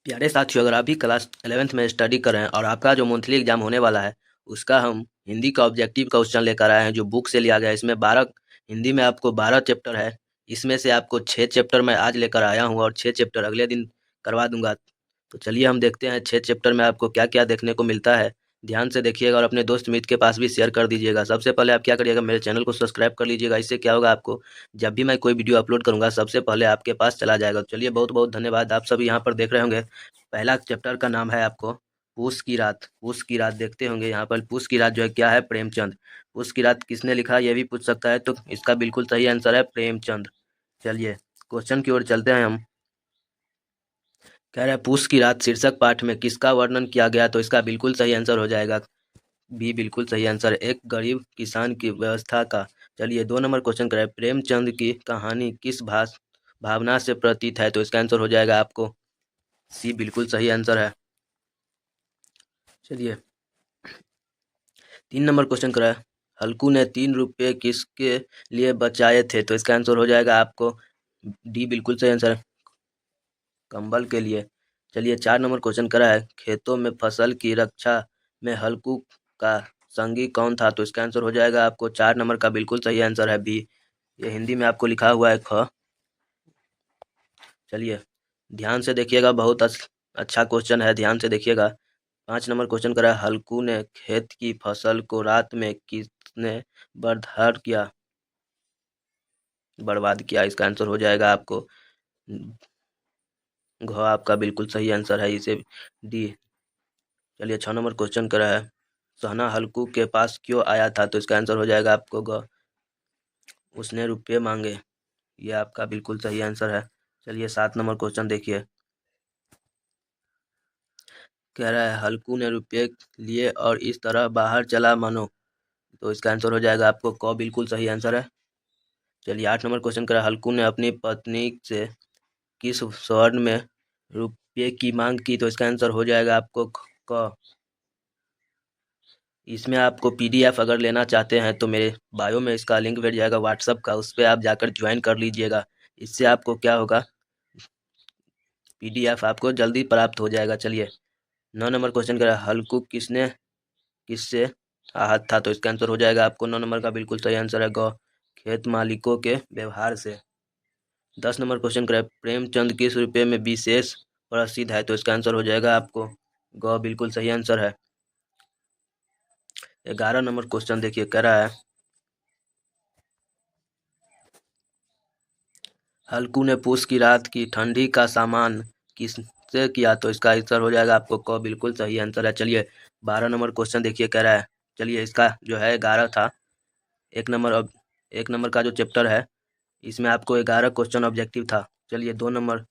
प्यारे साथियों, अगर आप भी क्लास 11th में स्टडी कर रहे हैं और आपका जो मंथली एग्जाम होने वाला है उसका हम हिंदी का ऑब्जेक्टिव क्वेश्चन लेकर आए हैं जो बुक से लिया गया है। इसमें 12 हिंदी में आपको 12 चैप्टर है। इसमें से आपको 6 चैप्टर मैं आज लेकर आया हूँ और 6 चैप्टर अगले दिन करवा दूंगा। तो चलिए हम देखते हैं 6 चैप्टर में आपको क्या क्या देखने को मिलता है। ध्यान से देखिएगा और अपने दोस्त मित्र के पास भी शेयर कर दीजिएगा। सबसे पहले आप क्या करिएगा, मेरे चैनल को सब्सक्राइब कर लीजिएगा। इससे क्या होगा, आपको जब भी मैं कोई वीडियो अपलोड करूंगा सबसे पहले आपके पास चला जाएगा। तो चलिए, बहुत बहुत धन्यवाद। आप सभी यहाँ पर देख रहे होंगे, पहला चैप्टर का नाम है आपको पूस की रात। पूस की रात देखते होंगे यहाँ पर। पूस की रात जो है क्या है, प्रेमचंद। पूस की रात किसने लिखा ये भी पूछ सकता है, तो इसका बिल्कुल सही आंसर है प्रेमचंद। चलिए क्वेश्चन की ओर चलते हैं हम। कह रहा है पूस की रात शीर्षक पाठ में किसका वर्णन किया गया, तो इसका बिल्कुल सही आंसर हो जाएगा भी, बिल्कुल सही आंसर है, एक गरीब किसान की व्यवस्था का। चलिए 2 नंबर क्वेश्चन करें, प्रेमचंद की कहानी किस भावना से प्रतीत है, तो इसका आंसर हो जाएगा आपको सी, बिल्कुल सही आंसर है। चलिए 3 नंबर क्वेश्चन करा है, हल्कू ने 3 रुपये किसके लिए बचाए थे, तो इसका आंसर हो जाएगा आपको डी, बिल्कुल सही आंसर है, कंबल के लिए। चलिए 4 नंबर क्वेश्चन करा है, खेतों में फसल की रक्षा में हल्कू का संगी कौन था, तो इसका आंसर हो जाएगा आपको 4 नंबर का बिल्कुल सही आंसर है बी। ये हिंदी में आपको लिखा हुआ है ख। चलिए ध्यान से देखिएगा, बहुत अच्छा क्वेश्चन है, ध्यान से देखिएगा। 5 नंबर क्वेश्चन करा है, हल्कू ने खेत की फसल को रात में किसने बर्बाद किया, इसका आंसर हो जाएगा आपको घ, आपका बिल्कुल सही आंसर है, इसे डी। चलिए 6 नंबर क्वेश्चन करा है, सहना हल्कू के पास क्यों आया था, तो इसका आंसर हो जाएगा आपको ग, उसने रुपये मांगे, ये आपका बिल्कुल सही आंसर है। चलिए 7 नंबर क्वेश्चन देखिए, कह रहा है हल्कू ने रुपये लिए और इस तरह बाहर चला मानो, तो इसका आंसर हो जाएगा आपको क, बिल्कुल सही आंसर है। चलिए 8 नंबर क्वेश्चन करा है, हल्कू ने अपनी पत्नी से किस स्वर्ण में रुपये की मांग की, तो इसका आंसर हो जाएगा आपको क। इसमें आपको पीडीएफ अगर लेना चाहते हैं तो मेरे बायो में इसका लिंक मिल जाएगा व्हाट्सअप का, उस पर आप जाकर ज्वाइन कर लीजिएगा। इससे आपको क्या होगा, पीडीएफ आपको जल्दी प्राप्त हो जाएगा। चलिए 9 नंबर क्वेश्चन करा है, हल्कू किससे आहत था, तो इसका आंसर हो जाएगा आपको 9 नंबर का बिल्कुल सही आंसर है ग, खेत मालिकों के व्यवहार से। 10 नंबर क्वेश्चन करें, प्रेमचंद किस रुपये में विशेष प्रसिद्ध है, तो इसका आंसर हो जाएगा आपको ग, बिल्कुल सही आंसर है। 11 नंबर क्वेश्चन देखिए, कह रहा है हल्कू ने पूस की रात की ठंडी का सामान किससे किया, तो इसका आंसर हो जाएगा आपको क, बिल्कुल सही आंसर है। चलिए 12 नंबर क्वेश्चन देखिए, कह रहा है, चलिए इसका जो है 11 था, 1 नंबर का जो चैप्टर है इसमें आपको 11 क्वेश्चन ऑब्जेक्टिव था। चलिए 2 नंबर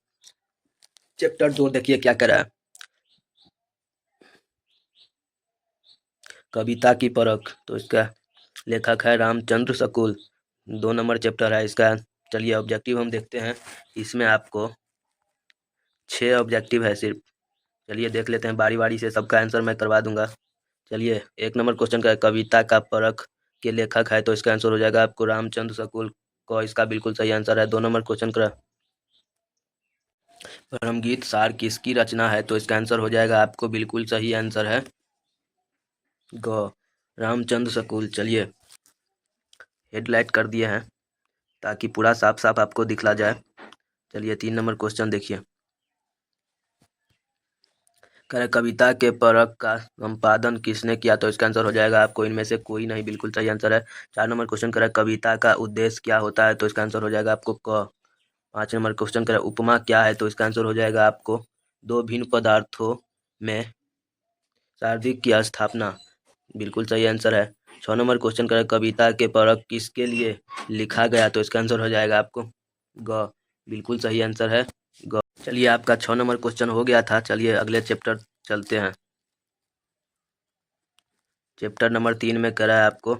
चैप्टर 2 देखिए क्या कह रहा है, कविता की परख, तो इसका लेखक है रामचंद्र शुक्ल। 2 नंबर चैप्टर है इसका। चलिए ऑब्जेक्टिव हम देखते हैं, इसमें आपको 6 ऑब्जेक्टिव है सिर्फ। चलिए देख लेते हैं बारी बारी से, सबका आंसर मैं करवा दूंगा। चलिए 1 नंबर क्वेश्चन का है, कविता का परख के लेखक है, तो इसका आंसर हो जाएगा आपको रामचंद्र शुक्ल को, इसका बिल्कुल सही आंसर है। 2 नंबर क्वेश्चन का परमगीत सार किसकी रचना है, तो इसका आंसर हो जाएगा आपको बिल्कुल सही आंसर है ग, रामचंद्र शुक्ल। चलिए हेडलाइट कर दिए हैं ताकि पूरा साफ साफ आपको दिखला जाए। चलिए 3 नंबर क्वेश्चन देखिए, कह कविता के परख का संपादन किसने किया, तो इसका आंसर हो जाएगा आपको इनमें से कोई नहीं, बिल्कुल सही आंसर है। 4 नंबर क्वेश्चन कह कविता का उद्देश्य क्या होता है, तो इसका आंसर हो जाएगा आपको क। 5 नंबर क्वेश्चन कह उपमा क्या है, तो इसका आंसर हो जाएगा आपको दो भिन्न पदार्थों में सादृश्य की स्थापना, बिल्कुल सही आंसर है। 6 नंबर क्वेश्चन करें, कविता के परख किसके लिए लिखा गया, तो इसका आंसर हो जाएगा आपको ग, बिल्कुल सही आंसर है ग। चलिए आपका 6 नंबर क्वेश्चन हो गया था। चलिए अगले चैप्टर चलते हैं। चैप्टर नंबर 3 में कह रहा है आपको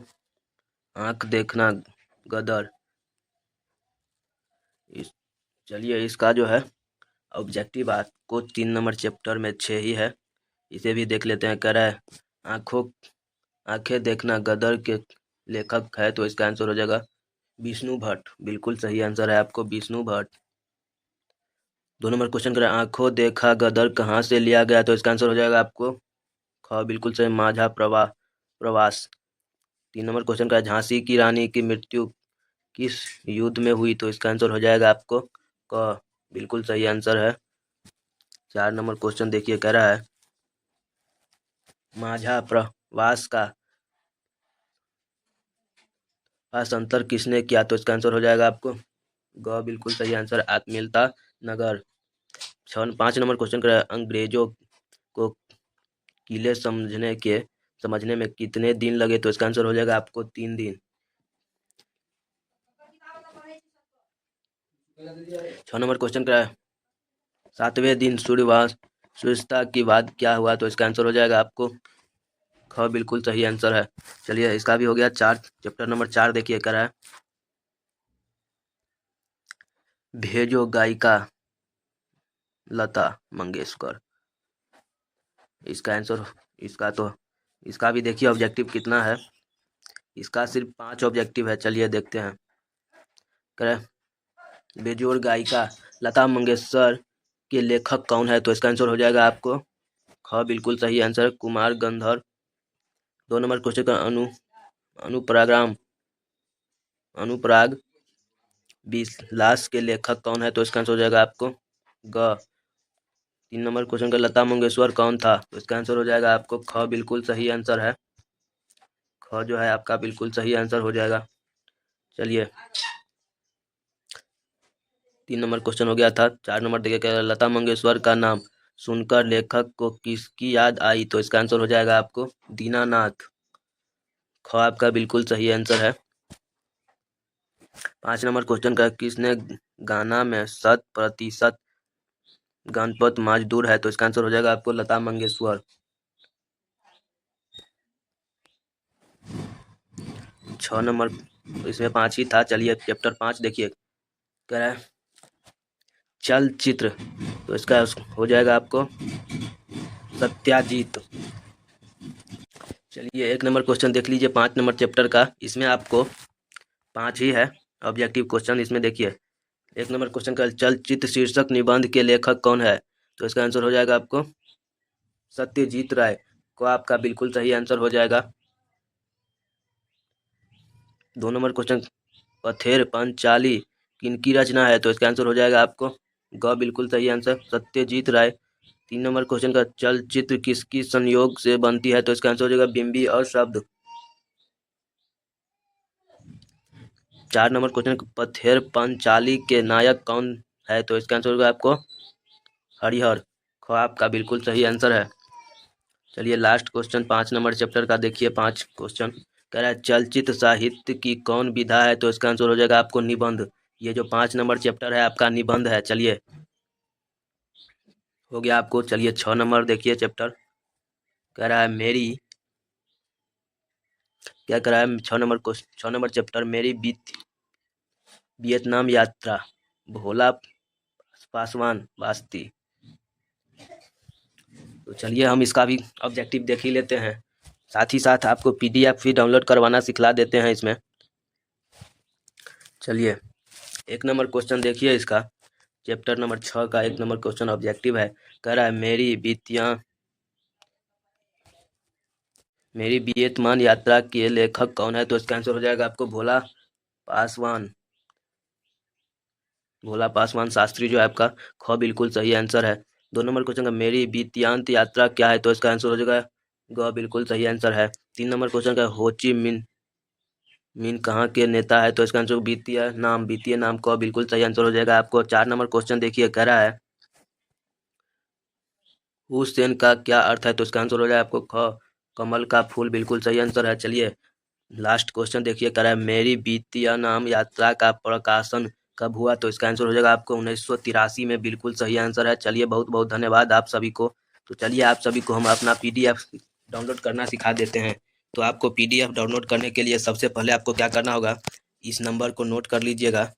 आंख देखना गदर। चलिए इसका जो है ऑब्जेक्टिव आपको 3 नंबर चैप्टर में 6 ही है, इसे भी देख लेते हैं। कह रहा है आंखें देखना गदर के लेखक है, तो इसका आंसर हो जाएगा विष्णु भट्ट, बिल्कुल सही आंसर है आपको विष्णु भट्ट। 2 नंबर क्वेश्चन करें, आंखों देखा गदर कहाँ से लिया गया, तो इसका आंसर हो जाएगा आपको ख बिल्कुल सही, माझा प्रवास। 3 नंबर क्वेश्चन का, झांसी की रानी की मृत्यु किस युद्ध में हुई, तो इसका आंसर हो जाएगा आपको क बिल्कुल सही आंसर है। 4 नंबर क्वेश्चन देखिए, कह रहा है माझा प्रवास का भाषांतर किसने किया, तो इसका आंसर हो जाएगा आपको ग बिल्कुल सही आंसर, आत्मीयता नगर। 5 नंबर क्वेश्चन का, अंग्रेजों को किले समझने में कितने दिन लगे, तो इसका आंसर हो जाएगा आपको 3 दिन। 6 नंबर क्वेश्चन का, 7वें दिन सूर्यास्त के बाद क्या हुआ, तो इसका आंसर हो जाएगा आपको ख बिल्कुल सही आंसर है। चलिए इसका भी हो गया 4। चैप्टर नंबर 4 देखिए, कह रहा है भेजो गायिका लता मंगेशकर। इसका आंसर, इसका भी देखिए ऑब्जेक्टिव कितना है। इसका सिर्फ 5 ऑब्जेक्टिव है, चलिए देखते हैं। कह रहा है बेजोड़ गायिका लता मंगेशकर के लेखक कौन है, तो इसका आंसर हो जाएगा आपको ख बिल्कुल सही answer, Kumar Gandharva. 2 number question का, अनुपराग विलास के लेखक कौन है, तो इसका आंसर हो जाएगा आपको ग। 3 नंबर क्वेश्चन का, लता मंगेशकर कौन था, तो इसका आंसर हो जाएगा आपको ख बिल्कुल सही आंसर है। ख जो है आपका बिल्कुल सही आंसर हो जाएगा। चलिए 3 नंबर क्वेश्चन हो गया था। 4 नंबर देखिए, क्या लता मंगेशकर का नाम सुनकर लेखक को किसकी याद आई, तो इसका आंसर हो जाएगा आपको दीनानाथ। ख आपका बिल्कुल सही आंसर है। 5 नंबर क्वेश्चन का, किसने गाना में 100% गणपत मजदूर है, तो इसका आंसर हो जाएगा आपको लता मंगेशकर। 6 नंबर, इसमें 5 ही था। चलिए चैप्टर 5 देखिए, कह रहा है चलचित्र, तो इसका हो जाएगा आपको सत्याजीत। चलिए 1 नंबर क्वेश्चन देख लीजिए 5 नंबर चैप्टर का। इसमें आपको 5 ही है ऑब्जेक्टिव क्वेश्चन। इसमें देखिए 1 नंबर क्वेश्चन का, चलचित्र शीर्षक निबंध के लेखक कौन है, तो इसका आंसर हो जाएगा आपको सत्यजीत राय। को आपका बिल्कुल सही आंसर हो जाएगा। 2 नंबर क्वेश्चन, पथेर पंचाली किनकी रचना है, तो इसका आंसर हो जाएगा आपको ग बिल्कुल सही आंसर, सत्यजीत राय। 3 नंबर क्वेश्चन का, चलचित्र किसकी संयोग से बनती है, तो इसका आंसर हो जाएगा बिंबी और शब्द। 4 नंबर क्वेश्चन, पथेर पंचाली के नायक कौन है, तो इसका आंसर होगा आपको हरिहर। ख आपका बिल्कुल सही आंसर है। चलिए लास्ट क्वेश्चन 5 नंबर चैप्टर का देखिए। 5 क्वेश्चन कह रहा है चलचित्र साहित्य की कौन विधा है, तो इसका आंसर हो जाएगा आपको निबंध। ये जो 5 नंबर चैप्टर है आपका निबंध है। चलिए हो गया आपको। चलिए 6 नंबर देखिए चैप्टर, कह रहा है मेरी, क्या कह रहा है 6 नंबर चैप्टर, मेरी वियतनाम यात्रा, भोला पासवान वास्ती। तो चलिए हम इसका भी ऑब्जेक्टिव देख ही लेते हैं, साथ ही साथ आपको PDF भी डाउनलोड करवाना सिखला देते हैं इसमें। चलिए 1 नंबर क्वेश्चन देखिए इसका, चैप्टर नंबर 6 का 1 नंबर क्वेश्चन ऑब्जेक्टिव है। कह रहा है मेरी वियतनाम यात्रा के लेखक कौन है, तो इसका आंसर हो जाएगा आपको भोला पासवान शास्त्री जो है आपका। ख बिल्कुल सही आंसर है। 2 नंबर क्वेश्चन का, मेरी वियतनाम यात्रा क्या है, तो इसका आंसर हो जाएगा ग बिल्कुल सही आंसर है। 3 नंबर क्वेश्चन का, हो ची मिन कहाँ के नेता है, तो इसका आंसर वित्तीय नाम क बिल्कुल सही आंसर हो जाएगा आपको। 4 नंबर क्वेश्चन देखिए, कह रहा है हुसैन का क्या अर्थ है, तो इसका आंसर हो जाएगा आपको ख कमल का फूल बिल्कुल सही आंसर है। चलिए लास्ट क्वेश्चन देखिए, कह रहा है मेरी वियतनाम यात्रा का प्रकाशन कब हुआ, तो इसका आंसर हो जाएगा आपको 1983 में बिल्कुल सही आंसर है। चलिए बहुत बहुत धन्यवाद आप सभी को। तो चलिए आप सभी को हम अपना PDF डाउनलोड करना सिखा देते हैं। तो आपको PDF डाउनलोड करने के लिए सबसे पहले आपको क्या करना होगा, इस नंबर को नोट कर लीजिएगा।